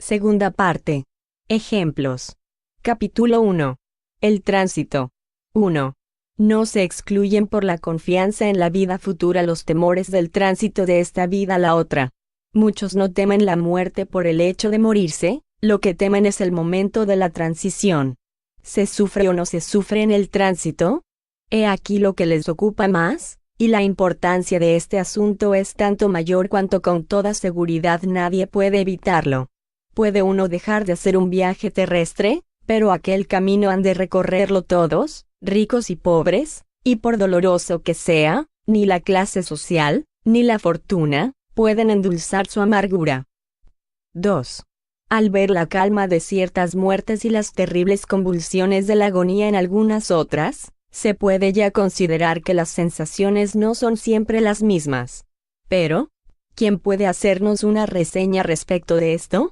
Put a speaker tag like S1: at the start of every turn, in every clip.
S1: Segunda parte. Ejemplos. Capítulo 1. El tránsito. 1. No se excluyen por la confianza en la vida futura los temores del tránsito de esta vida a la otra. Muchos no temen la muerte por el hecho de morirse, lo que temen es el momento de la transición. ¿Se sufre o no se sufre en el tránsito? He aquí lo que les ocupa más, y la importancia de este asunto es tanto mayor cuanto con toda seguridad nadie puede evitarlo. ¿Puede uno dejar de hacer un viaje terrestre? Pero aquel camino han de recorrerlo todos, ricos y pobres, y por doloroso que sea, ni la clase social, ni la fortuna, pueden endulzar su amargura. 2. Al ver la calma de ciertas muertes y las terribles convulsiones de la agonía en algunas otras, se puede ya considerar que las sensaciones no son siempre las mismas. Pero, ¿quién puede hacernos una reseña respecto de esto?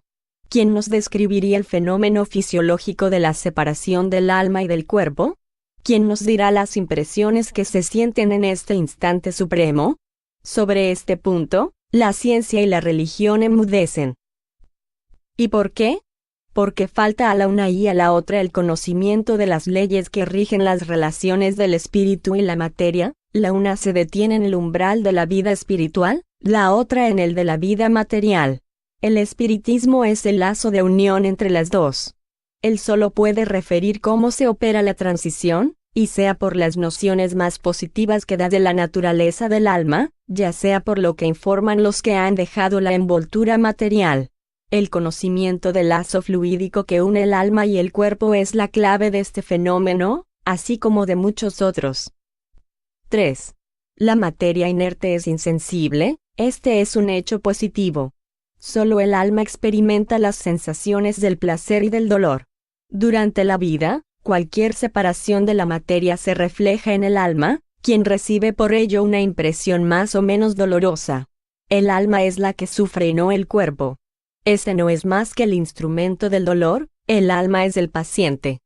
S1: ¿Quién nos describiría el fenómeno fisiológico de la separación del alma y del cuerpo? ¿Quién nos dirá las impresiones que se sienten en este instante supremo? Sobre este punto, la ciencia y la religión enmudecen. ¿Y por qué? Porque falta a la una y a la otra el conocimiento de las leyes que rigen las relaciones del espíritu y la materia. La una se detiene en el umbral de la vida espiritual, la otra en el de la vida material. El espiritismo es el lazo de unión entre las dos. Él solo puede referir cómo se opera la transición, y sea por las nociones más positivas que da de la naturaleza del alma, ya sea por lo que informan los que han dejado la envoltura material. El conocimiento del lazo fluídico que une el alma y el cuerpo es la clave de este fenómeno, así como de muchos otros. 3. La materia inerte es insensible, este es un hecho positivo. Solo el alma experimenta las sensaciones del placer y del dolor. Durante la vida, cualquier separación de la materia se refleja en el alma, quien recibe por ello una impresión más o menos dolorosa. El alma es la que sufre y no el cuerpo. Ese no es más que el instrumento del dolor, el alma es el paciente.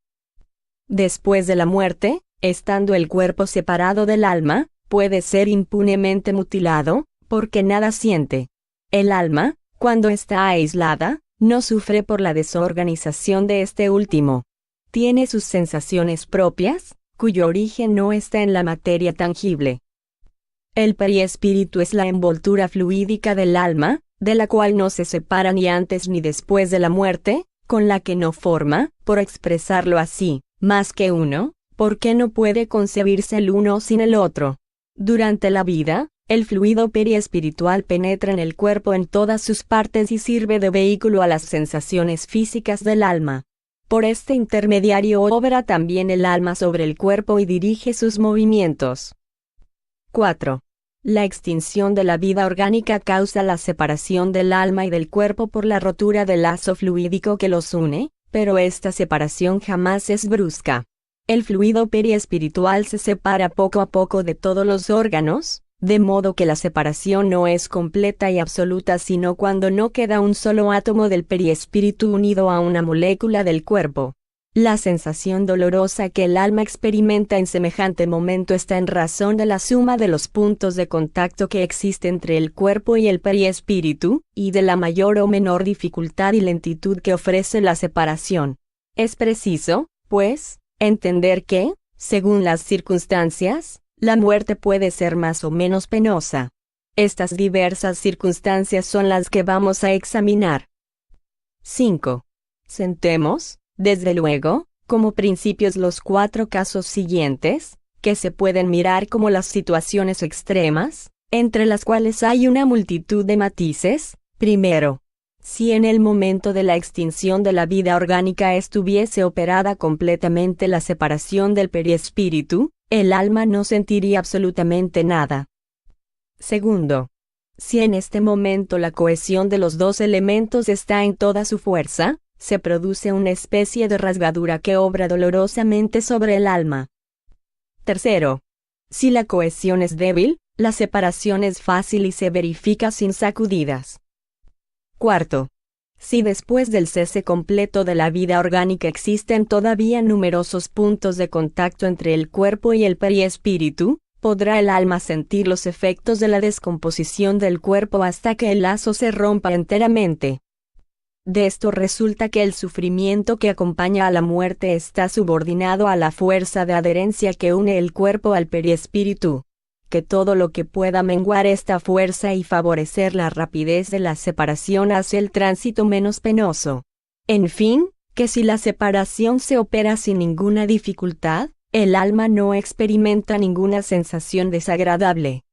S1: Después de la muerte, estando el cuerpo separado del alma, puede ser impunemente mutilado, porque nada siente. El alma, cuando está aislada, no sufre por la desorganización de este último. Tiene sus sensaciones propias, cuyo origen no está en la materia tangible. El periespíritu es la envoltura fluídica del alma, de la cual no se separa ni antes ni después de la muerte, con la que no forma, por expresarlo así, más que uno, porque no puede concebirse el uno sin el otro. Durante la vida, el fluido periespiritual penetra en el cuerpo en todas sus partes y sirve de vehículo a las sensaciones físicas del alma. Por este intermediario obra también el alma sobre el cuerpo y dirige sus movimientos. 4. La extinción de la vida orgánica causa la separación del alma y del cuerpo por la rotura del lazo fluídico que los une, pero esta separación jamás es brusca. El fluido periespiritual se separa poco a poco de todos los órganos, de modo que la separación no es completa y absoluta sino cuando no queda un solo átomo del periespíritu unido a una molécula del cuerpo. La sensación dolorosa que el alma experimenta en semejante momento está en razón de la suma de los puntos de contacto que existe entre el cuerpo y el periespíritu, y de la mayor o menor dificultad y lentitud que ofrece la separación. Es preciso, pues, entender que, según las circunstancias, la muerte puede ser más o menos penosa. Estas diversas circunstancias son las que vamos a examinar. 5. Sentemos, desde luego, como principios los 4 casos siguientes, que se pueden mirar como las situaciones extremas, entre las cuales hay una multitud de matices. Primero, si en el momento de la extinción de la vida orgánica estuviese operada completamente la separación del periespíritu, el alma no sentiría absolutamente nada. Segundo, si en este momento la cohesión de los dos elementos está en toda su fuerza, se produce una especie de rasgadura que obra dolorosamente sobre el alma. Tercero, si la cohesión es débil, la separación es fácil y se verifica sin sacudidas. Cuarto, si después del cese completo de la vida orgánica existen todavía numerosos puntos de contacto entre el cuerpo y el periespíritu, podrá el alma sentir los efectos de la descomposición del cuerpo hasta que el lazo se rompa enteramente. De esto resulta que el sufrimiento que acompaña a la muerte está subordinado a la fuerza de adherencia que une el cuerpo al perispíritu. Que todo lo que pueda menguar esta fuerza y favorecer la rapidez de la separación hace el tránsito menos penoso. En fin, que si la separación se opera sin ninguna dificultad, el alma no experimenta ninguna sensación desagradable.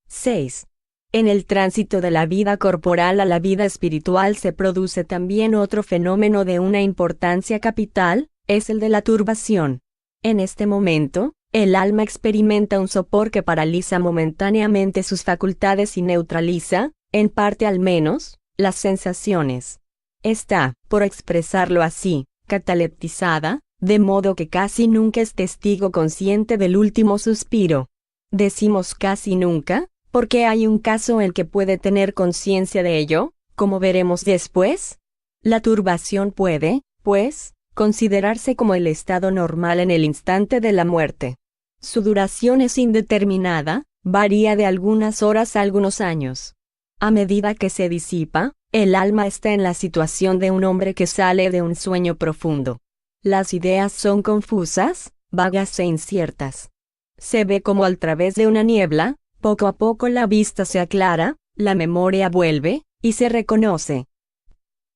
S1: 6. En el tránsito de la vida corporal a la vida espiritual se produce también otro fenómeno de una importancia capital, es el de la turbación. En este momento, el alma experimenta un sopor que paraliza momentáneamente sus facultades y neutraliza, en parte al menos, las sensaciones. Está, por expresarlo así, cataleptizada, de modo que casi nunca es testigo consciente del último suspiro. Decimos casi nunca, porque hay un caso en que puede tener conciencia de ello, como veremos después. La turbación puede, pues, considerarse como el estado normal en el instante de la muerte. Su duración es indeterminada, varía de algunas horas a algunos años. A medida que se disipa, el alma está en la situación de un hombre que sale de un sueño profundo. Las ideas son confusas, vagas e inciertas. Se ve como a través de una niebla, poco a poco la vista se aclara, la memoria vuelve, y se reconoce.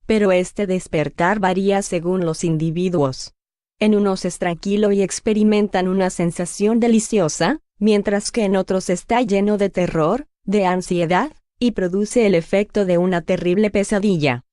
S1: Pero este despertar varía según los individuos. En unos es tranquilo y experimentan una sensación deliciosa, mientras que en otros está lleno de terror, de ansiedad, y produce el efecto de una terrible pesadilla.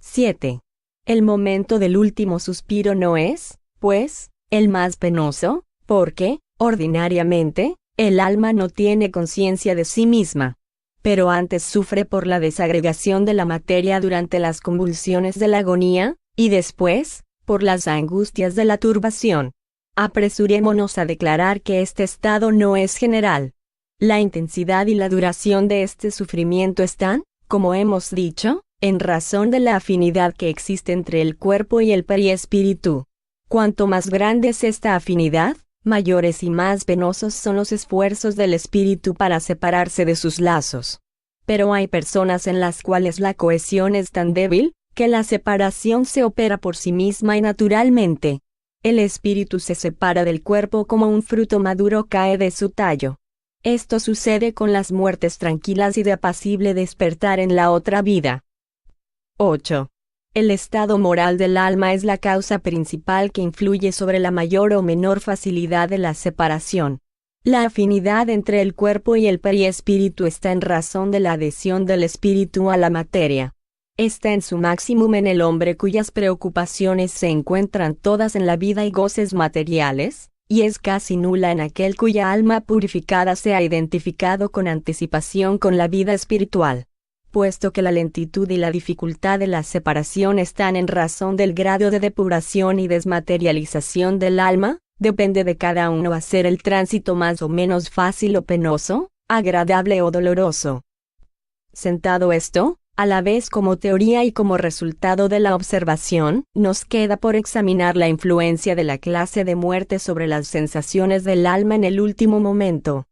S1: 7. El momento del último suspiro no es, pues, el más penoso, porque, ordinariamente, el alma no tiene conciencia de sí misma. Pero antes sufre por la desagregación de la materia durante las convulsiones de la agonía, y después, por las angustias de la turbación. Apresurémonos a declarar que este estado no es general. La intensidad y la duración de este sufrimiento están, como hemos dicho, en razón de la afinidad que existe entre el cuerpo y el perispíritu. Cuanto más grande es esta afinidad, mayores y más penosos son los esfuerzos del espíritu para separarse de sus lazos. Pero hay personas en las cuales la cohesión es tan débil, que la separación se opera por sí misma y naturalmente. El espíritu se separa del cuerpo como un fruto maduro cae de su tallo. Esto sucede con las muertes tranquilas y de apacible despertar en la otra vida. 8. El estado moral del alma es la causa principal que influye sobre la mayor o menor facilidad de la separación. La afinidad entre el cuerpo y el perispíritu está en razón de la adhesión del espíritu a la materia. Está en su máximo en el hombre cuyas preocupaciones se encuentran todas en la vida y goces materiales, y es casi nula en aquel cuya alma purificada se ha identificado con anticipación con la vida espiritual. Puesto que la lentitud y la dificultad de la separación están en razón del grado de depuración y desmaterialización del alma, depende de cada uno hacer el tránsito más o menos fácil o penoso, agradable o doloroso. Sentado esto, a la vez como teoría y como resultado de la observación, nos queda por examinar la influencia de la clase de muerte sobre las sensaciones del alma en el último momento.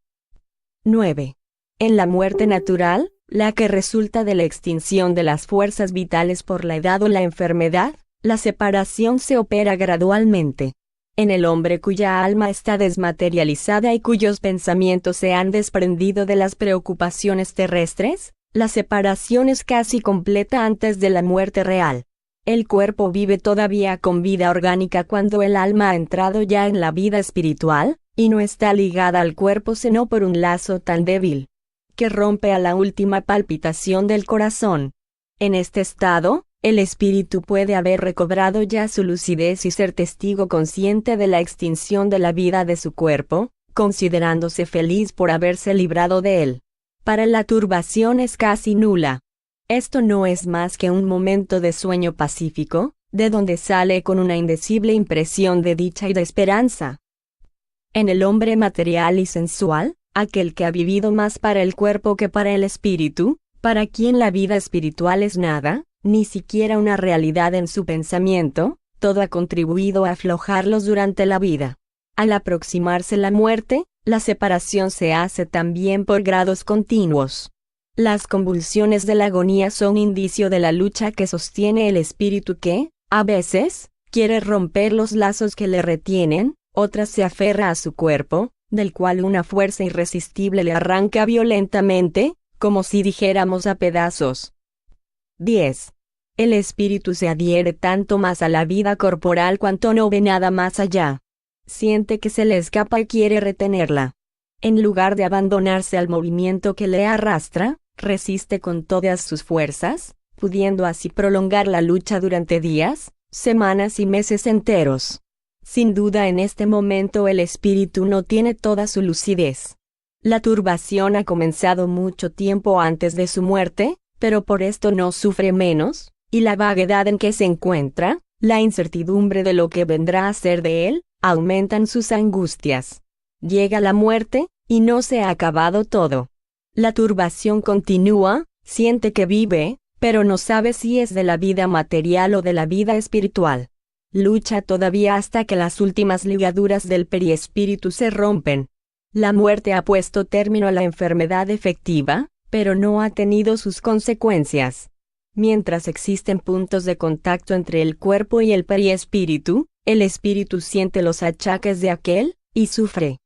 S1: 9. En la muerte natural, la que resulta de la extinción de las fuerzas vitales por la edad o la enfermedad, la separación se opera gradualmente. En el hombre cuya alma está desmaterializada y cuyos pensamientos se han desprendido de las preocupaciones terrestres, la separación es casi completa antes de la muerte real. El cuerpo vive todavía con vida orgánica cuando el alma ha entrado ya en la vida espiritual, y no está ligada al cuerpo sino por un lazo tan débil, que rompe a la última palpitación del corazón. En este estado, el espíritu puede haber recobrado ya su lucidez y ser testigo consciente de la extinción de la vida de su cuerpo, considerándose feliz por haberse librado de él. Para la turbación es casi nula. Esto no es más que un momento de sueño pacífico, de donde sale con una indecible impresión de dicha y de esperanza. En el hombre material y sensual, aquel que ha vivido más para el cuerpo que para el espíritu, para quien la vida espiritual es nada, ni siquiera una realidad en su pensamiento, todo ha contribuido a aflojarlos durante la vida. Al aproximarse la muerte, la separación se hace también por grados continuos. Las convulsiones de la agonía son indicio de la lucha que sostiene el espíritu que, a veces, quiere romper los lazos que le retienen, otras se aferra a su cuerpo, del cual una fuerza irresistible le arranca violentamente, como si dijéramos a pedazos. 10. El espíritu se adhiere tanto más a la vida corporal cuanto no ve nada más allá. Siente que se le escapa y quiere retenerla. En lugar de abandonarse al movimiento que le arrastra, resiste con todas sus fuerzas, pudiendo así prolongar la lucha durante días, semanas y meses enteros. Sin duda en este momento el espíritu no tiene toda su lucidez. La turbación ha comenzado mucho tiempo antes de su muerte, pero por esto no sufre menos, y la vaguedad en que se encuentra, la incertidumbre de lo que vendrá a ser de él, aumentan sus angustias. Llega la muerte, y no se ha acabado todo. La turbación continúa, siente que vive, pero no sabe si es de la vida material o de la vida espiritual. Lucha todavía hasta que las últimas ligaduras del periespíritu se rompen. La muerte ha puesto término a la enfermedad efectiva, pero no ha tenido sus consecuencias. Mientras existen puntos de contacto entre el cuerpo y el periespíritu, el espíritu siente los achaques de aquel, y sufre.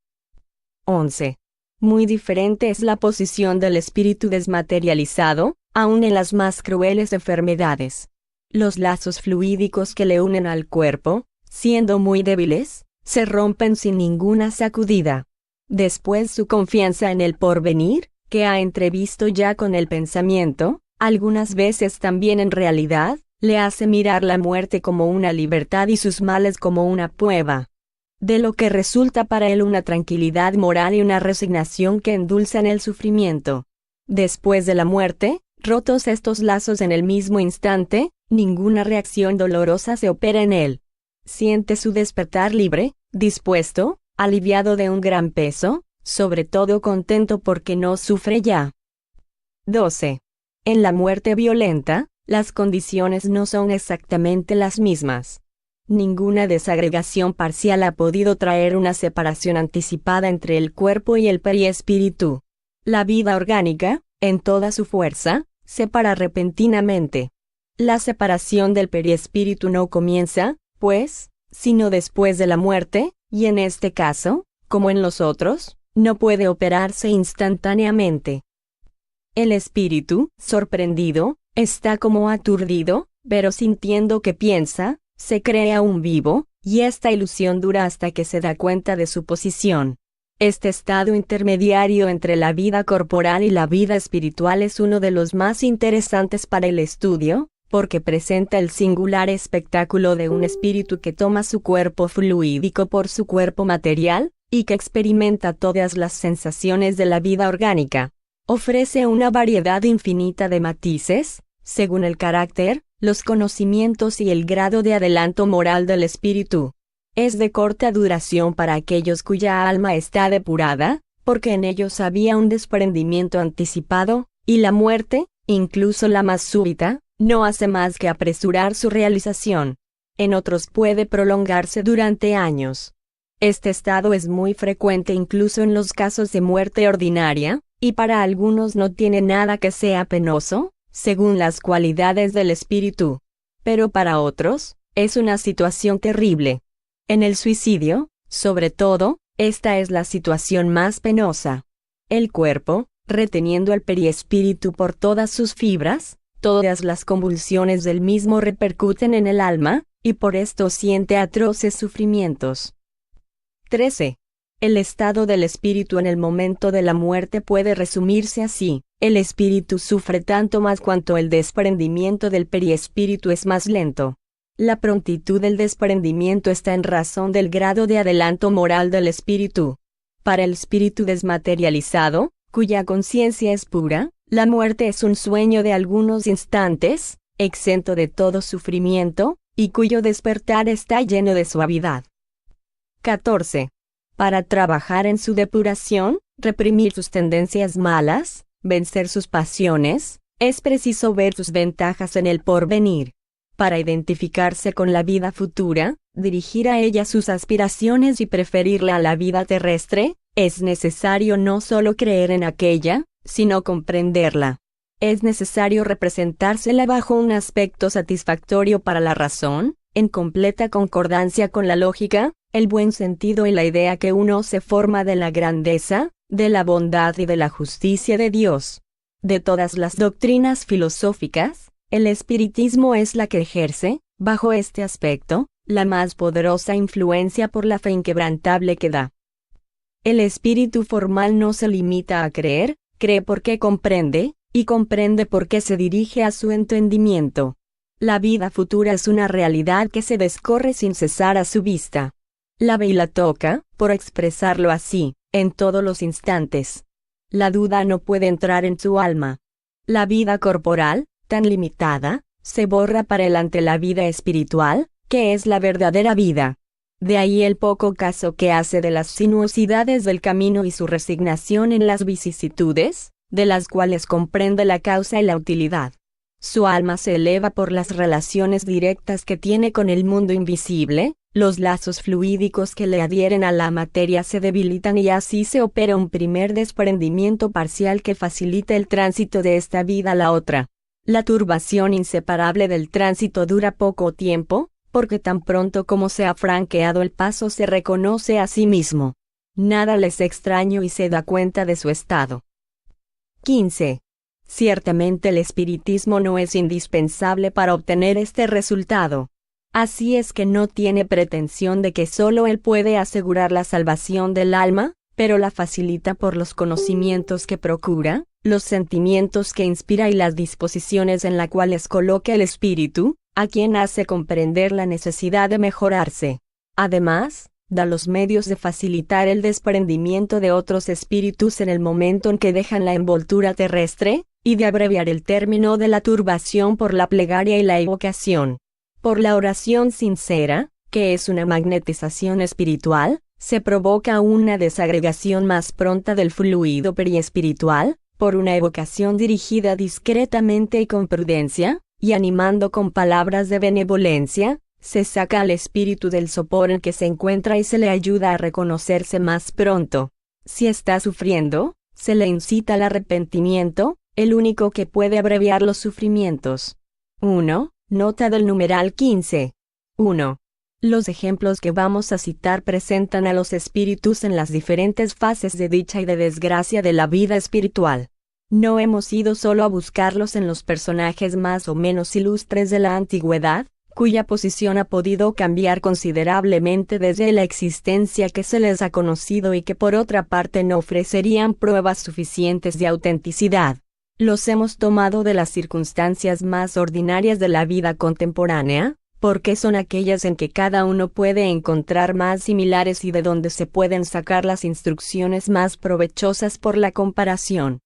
S1: 11. Muy diferente es la posición del espíritu desmaterializado, aun en las más crueles enfermedades. Los lazos fluídicos que le unen al cuerpo, siendo muy débiles, se rompen sin ninguna sacudida. Después su confianza en el porvenir, que ha entrevisto ya con el pensamiento, algunas veces también en realidad, le hace mirar la muerte como una libertad y sus males como una prueba. De lo que resulta para él una tranquilidad moral y una resignación que endulzan el sufrimiento. Después de la muerte, rotos estos lazos en el mismo instante, ninguna reacción dolorosa se opera en él. Siente su despertar libre, dispuesto, aliviado de un gran peso, sobre todo contento porque no sufre ya. 12. En la muerte violenta, las condiciones no son exactamente las mismas. Ninguna desagregación parcial ha podido traer una separación anticipada entre el cuerpo y el periespíritu. La vida orgánica, en toda su fuerza, separa repentinamente. La separación del periespíritu no comienza, pues, sino después de la muerte, y en este caso, como en los otros, no puede operarse instantáneamente. El espíritu, sorprendido, está como aturdido, pero sintiendo que piensa, se cree aún vivo, y esta ilusión dura hasta que se da cuenta de su posición. Este estado intermediario entre la vida corporal y la vida espiritual es uno de los más interesantes para el estudio, porque presenta el singular espectáculo de un espíritu que toma su cuerpo fluídico por su cuerpo material, y que experimenta todas las sensaciones de la vida orgánica. Ofrece una variedad infinita de matices, según el carácter, los conocimientos y el grado de adelanto moral del espíritu. Es de corta duración para aquellos cuya alma está depurada, porque en ellos había un desprendimiento anticipado, y la muerte, incluso la más súbita, no hace más que apresurar su realización. En otros puede prolongarse durante años. Este estado es muy frecuente incluso en los casos de muerte ordinaria, y para algunos no tiene nada que sea penoso, según las cualidades del espíritu. Pero para otros, es una situación terrible. En el suicidio, sobre todo, esta es la situación más penosa. El cuerpo, reteniendo el periespíritu por todas sus fibras, todas las convulsiones del mismo repercuten en el alma, y por esto siente atroces sufrimientos. 13. El estado del espíritu en el momento de la muerte puede resumirse así: el espíritu sufre tanto más cuanto el desprendimiento del periespíritu es más lento. La prontitud del desprendimiento está en razón del grado de adelanto moral del espíritu. Para el espíritu desmaterializado, cuya conciencia es pura, la muerte es un sueño de algunos instantes, exento de todo sufrimiento, y cuyo despertar está lleno de suavidad. 14. Para trabajar en su depuración, reprimir sus tendencias malas, vencer sus pasiones, es preciso ver sus ventajas en el porvenir. Para identificarse con la vida futura, dirigir a ella sus aspiraciones y preferirla a la vida terrestre, es necesario no solo creer en aquella, sino comprenderla. ¿Es necesario representársela bajo un aspecto satisfactorio para la razón, en completa concordancia con la lógica, el buen sentido y la idea que uno se forma de la grandeza, de la bondad y de la justicia de Dios? De todas las doctrinas filosóficas, el espiritismo es la que ejerce, bajo este aspecto, la más poderosa influencia por la fe inquebrantable que da. El espíritu formal no se limita a creer, cree porque comprende, y comprende porque se dirige a su entendimiento. La vida futura es una realidad que se descorre sin cesar a su vista. La ve y la toca, por expresarlo así, en todos los instantes. La duda no puede entrar en su alma. La vida corporal, tan limitada, se borra para él ante la vida espiritual, que es la verdadera vida. De ahí el poco caso que hace de las sinuosidades del camino y su resignación en las vicisitudes, de las cuales comprende la causa y la utilidad. Su alma se eleva por las relaciones directas que tiene con el mundo invisible, los lazos fluídicos que le adhieren a la materia se debilitan y así se opera un primer desprendimiento parcial que facilita el tránsito de esta vida a la otra. La turbación inseparable del tránsito dura poco tiempo, porque tan pronto como se ha franqueado el paso se reconoce a sí mismo. Nada le es extraño y se da cuenta de su estado. 15. Ciertamente el espiritismo no es indispensable para obtener este resultado. Así es que no tiene pretensión de que solo él puede asegurar la salvación del alma, pero la facilita por los conocimientos que procura, los sentimientos que inspira y las disposiciones en las cuales coloca el espíritu, a quien hace comprender la necesidad de mejorarse. Además, da los medios de facilitar el desprendimiento de otros espíritus en el momento en que dejan la envoltura terrestre, y de abreviar el término de la turbación por la plegaria y la evocación. Por la oración sincera, que es una magnetización espiritual, se provoca una desagregación más pronta del fluido periespiritual, por una evocación dirigida discretamente y con prudencia, y animando con palabras de benevolencia, se saca al espíritu del sopor en que se encuentra y se le ayuda a reconocerse más pronto. Si está sufriendo, se le incita al arrepentimiento, el único que puede abreviar los sufrimientos. 1. Nota del numeral 15. 1. Los ejemplos que vamos a citar presentan a los espíritus en las diferentes fases de dicha y de desgracia de la vida espiritual. No hemos ido solo a buscarlos en los personajes más o menos ilustres de la antigüedad, cuya posición ha podido cambiar considerablemente desde la existencia que se les ha conocido y que por otra parte no ofrecerían pruebas suficientes de autenticidad. Los hemos tomado de las circunstancias más ordinarias de la vida contemporánea, porque son aquellas en que cada uno puede encontrar más similares y de donde se pueden sacar las instrucciones más provechosas por la comparación.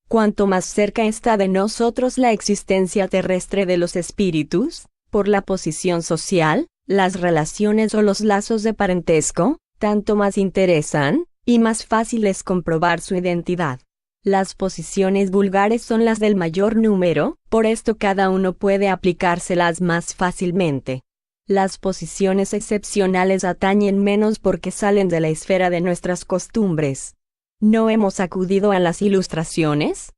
S1: Cuanto más cerca está de nosotros la existencia terrestre de los espíritus, por la posición social, las relaciones o los lazos de parentesco, tanto más interesan, y más fácil es comprobar su identidad. Las posiciones vulgares son las del mayor número, por esto cada uno puede aplicárselas más fácilmente. Las posiciones excepcionales atañen menos porque salen de la esfera de nuestras costumbres. ¿No hemos acudido a las ilustraciones?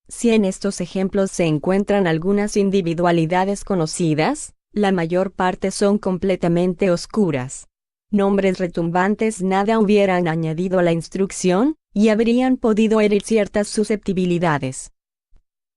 S1: Si en estos ejemplos se encuentran algunas individualidades conocidas, la mayor parte son completamente oscuras. Nombres retumbantes nada hubieran añadido a la instrucción, y habrían podido herir ciertas susceptibilidades.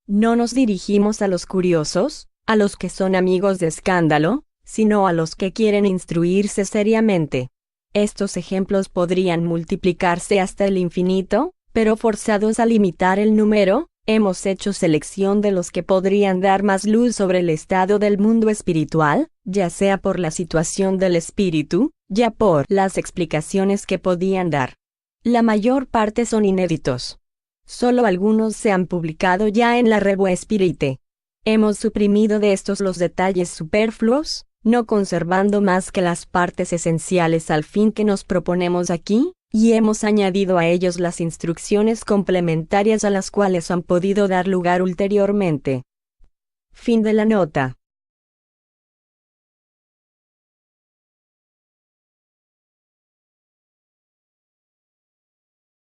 S1: No nos dirigimos a los curiosos, a los que son amigos de escándalo, sino a los que quieren instruirse seriamente. Estos ejemplos podrían multiplicarse hasta el infinito, pero forzados a limitar el número, hemos hecho selección de los que podrían dar más luz sobre el estado del mundo espiritual, ya sea por la situación del espíritu, ya por las explicaciones que podían dar. La mayor parte son inéditos. Solo algunos se han publicado ya en la Revue Spirite. Hemos suprimido de estos los detalles superfluos, no conservando más que las partes esenciales al fin que nos proponemos aquí, y hemos añadido a ellos las instrucciones complementarias a las cuales han podido dar lugar ulteriormente. Fin de la nota.